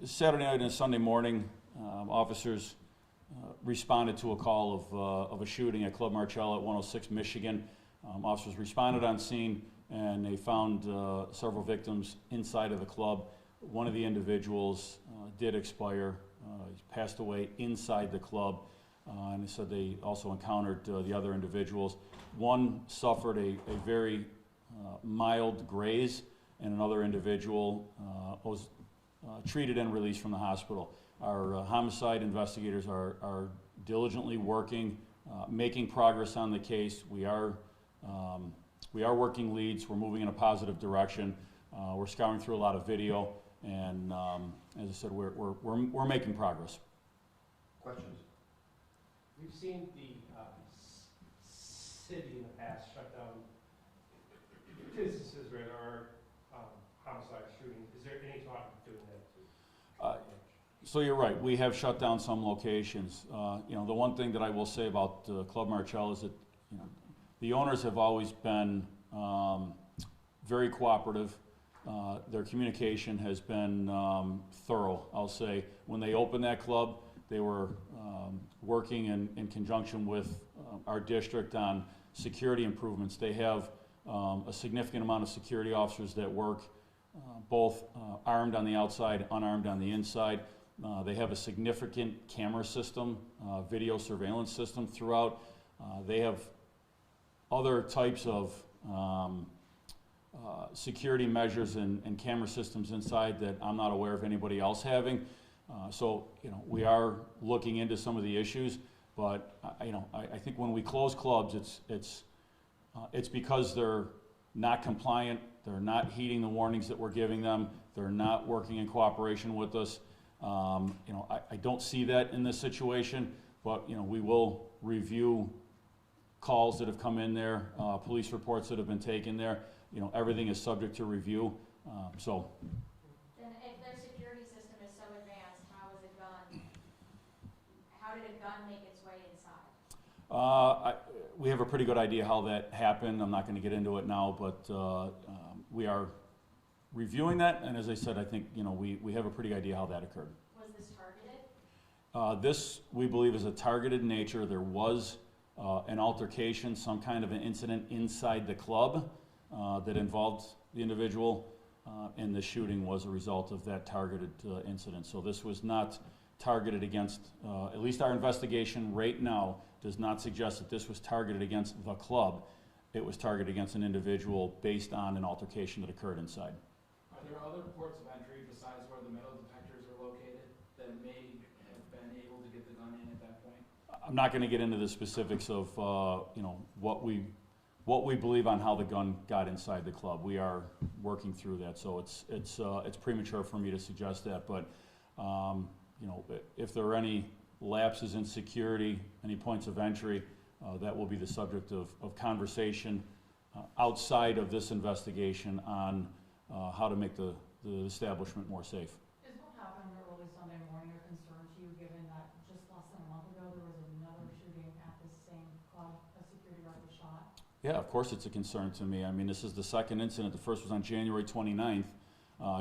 Saturday night and Sunday morning, officers responded to a call of a shooting at Club Marcella at 106 Michigan. Officers responded on scene and they found several victims inside of the club. One of the individuals did expire. He passed away inside the club. And they said they also encountered the other individuals. One suffered a very mild graze, and another individual was treated and released from the hospital. Our homicide investigators are diligently working, making progress on the case. We are working leads. We're moving in a positive direction. We're scouring through a lot of video, and as I said, we're making progress. Questions? We've seen the city in the past shut down businesses where there are homicide shootings. Is there any talk of doing that? So you're right. We have shut down some locations. The one thing that I will say about Club Marcella is that the owners have always been very cooperative. Their communication has been thorough, I'll say. When they opened that club, they were working in conjunction with our district on security improvements. They have a significant amount of security officers that work both armed on the outside, unarmed on the inside. They have a significant camera system, video surveillance system throughout. They have other types of security measures and camera systems inside that I'm not aware of anybody else having. We are looking into some of the issues, but I think when we close clubs, it's because they're not compliant, they're not heeding the warnings that we're giving them, they're not working in cooperation with us. I don't see that in this situation, but we will review calls that have come in there, police reports that have been taken there. Everything is subject to review. Then if their security system is so advanced, how did a gun make its way inside? We have a pretty good idea how that happened. I'm not going to get into it now, but we are reviewing that, and as I said, I think we have a pretty idea how that occurred. Was this targeted? This, we believe, is a targeted nature. There was an altercation, some kind of an incident inside the club that involved the individual, and the shooting was a result of that targeted incident. So this was not targeted against, at least our investigation right now does not suggest that this was targeted against the club. It was targeted against an individual based on an altercation that occurred inside. Are there other ports of entry besides where the metal detectors are located that may have been able to get the gun in at that point? I'm not going to get into the specifics of what we believe on how the gun got inside the club. We are working through that, so it's premature for me to suggest that. But if there are any lapses in security, any points of entry, that will be the subject of conversation outside of this investigation on how to make the establishment more safe. Is what happened early Sunday morning a concern to you, given that just less than a month ago there was another shooting at this same club, a security guard was shot? Yeah, of course it's a concern to me. I mean, this is the second incident. The first was on January 29th,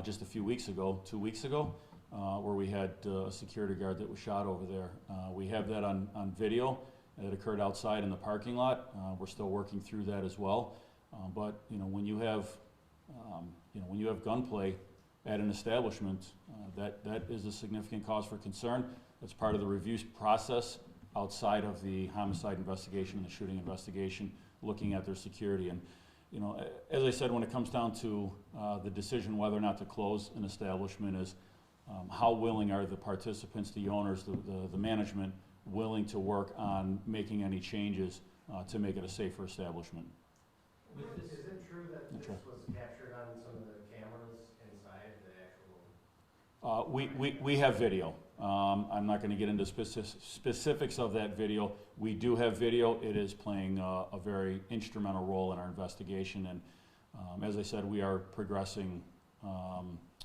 just a few weeks ago, 2 weeks ago, where we had a security guard that was shot over there. We have that on video. It occurred outside in the parking lot. We're still working through that as well. But when you have gunplay at an establishment, that is a significant cause for concern. That's part of the review process outside of the homicide investigation and the shooting investigation, looking at their security. And as I said, when it comes down to the decision whether or not to close an establishment is how willing are the participants, the owners, the management, willing to work on making any changes to make it a safer establishment. Is it true that this was captured on some of the cameras inside the actual? We have video. I'm not going to get into specifics of that video. We do have video. It is playing a very instrumental role in our investigation, and as I said, we are progressing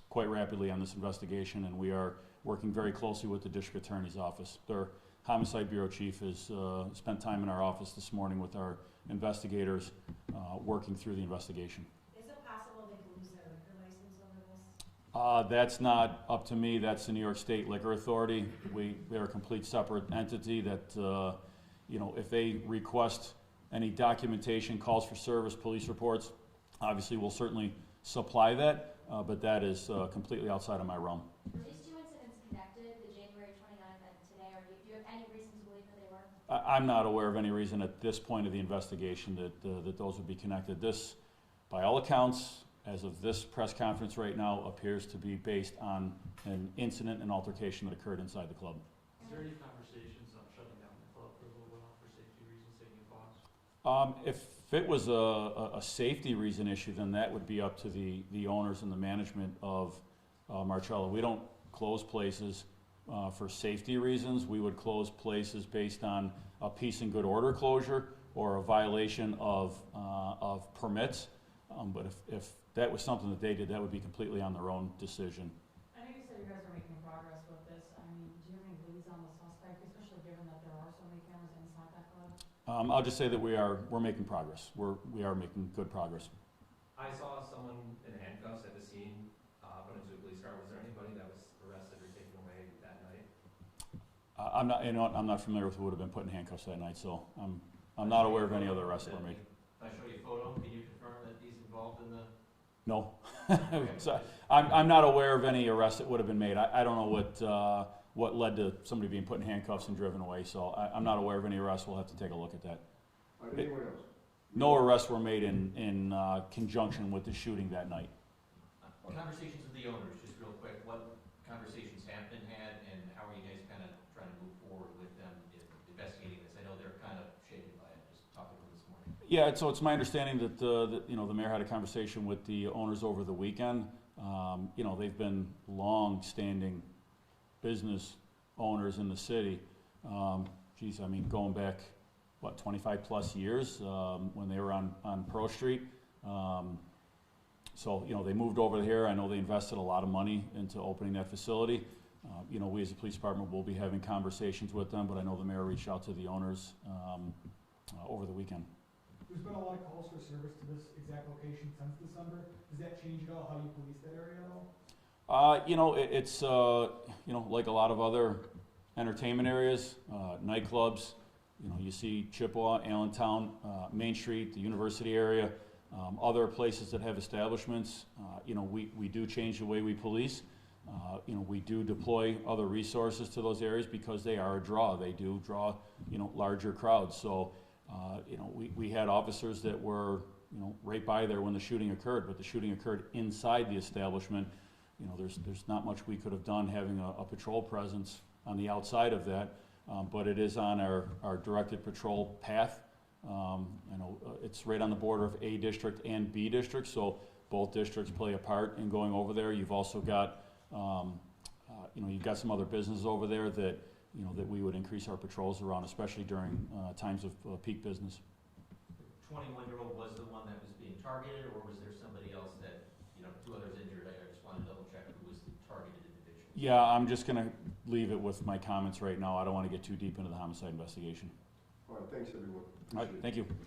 quite rapidly on this investigation, and we are working very closely with the district attorney's office. Their homicide bureau chief has spent time in our office this morning with our investigators working through the investigation. Is it possible they could lose their liquor license over this? That's not up to me, that's the New York State Liquor Authority. They're a complete separate entity that, you know, if they request any documentation, calls for service, police reports, obviously we'll certainly supply that, but that is completely outside of my realm. Were these two incidents connected, the January 29th and today, or do you have any reason to believe that they were? I'm not aware of any reason at this point of the investigation that those would be connected. This, by all accounts, as of this press conference right now, appears to be based on an incident, an altercation that occurred inside the club. Is there any conversations on shutting down the club for a little while for safety reasons, taking costs? If it was a safety reason issue, then that would be up to the owners and the management of Marcella. We don't close places for safety reasons. We would close places based on a peace and good order closure or a violation of permits. But if that was something that they did, that would be completely on their own decision. I know you said you guys are making progress with this. I mean, do you have any leads on the suspect, especially given that there are so many cameras inside that club? I'll just say that we're making progress. We are making good progress. I saw someone in handcuffs at the scene, went into a police car. Was there anybody that was arrested or taken away that night? I'm not, you know, I'm not familiar with who would have been put in handcuffs that night, so I'm not aware of any other arrests that were made. If I show you a photo, can you confirm that he's involved in the? No. So I'm not aware of any arrests that would have been made. I don't know what led to somebody being put in handcuffs and driven away, so I'm not aware of any arrests. We'll have to take a look at that. Anyone else? No arrests were made in conjunction with the shooting that night. Conversations with the owners, just real quick, what conversations have been had, and how are you guys kind of trying to move forward with them in investigating this? I know they're kind of shaken by it, just talking to them this morning. Yeah, so it's my understanding that you know, the mayor had a conversation with the owners over the weekend. You know, they've been long-standing business owners in the city. Geez, I mean, going back, what, 25 plus years, when they were on Pearl Street. So, you know, they moved over here. I know they invested a lot of money into opening that facility. You know, we as a police department will be having conversations with them, but I know the mayor reached out to the owners over the weekend. There's been a lot of calls for service to this exact location since December. Does that change at all how you police that area at all? You know, it's you know, like a lot of other entertainment areas, nightclubs. You know, you see Chippewa, Allentown, Main Street, the university area, other places that have establishments. You know, we do change the way we police. You know, we do deploy other resources to those areas because they are a draw. They do draw, you know, larger crowds. So, you know, we had officers that were, you know, right by there when the shooting occurred, but the shooting occurred inside the establishment. You know, there's not much we could have done having a patrol presence on the outside of that, but it is on our directed patrol path. You know, it's right on the border of A district and B district, so both districts play a part in going over there. You've also got, you know, you've got some other businesses over there that, you know, that we would increase our patrols around, especially during times of peak business. The 21-year-old was the one that was being targeted, or was there somebody else that, you know, 2 others injured? I just wanted to double check who was the targeted individual. Yeah, I'm just gonna leave it with my comments right now. I don't want to get too deep into the homicide investigation. All right, thanks everyone. All right, Appreciate it. thank you.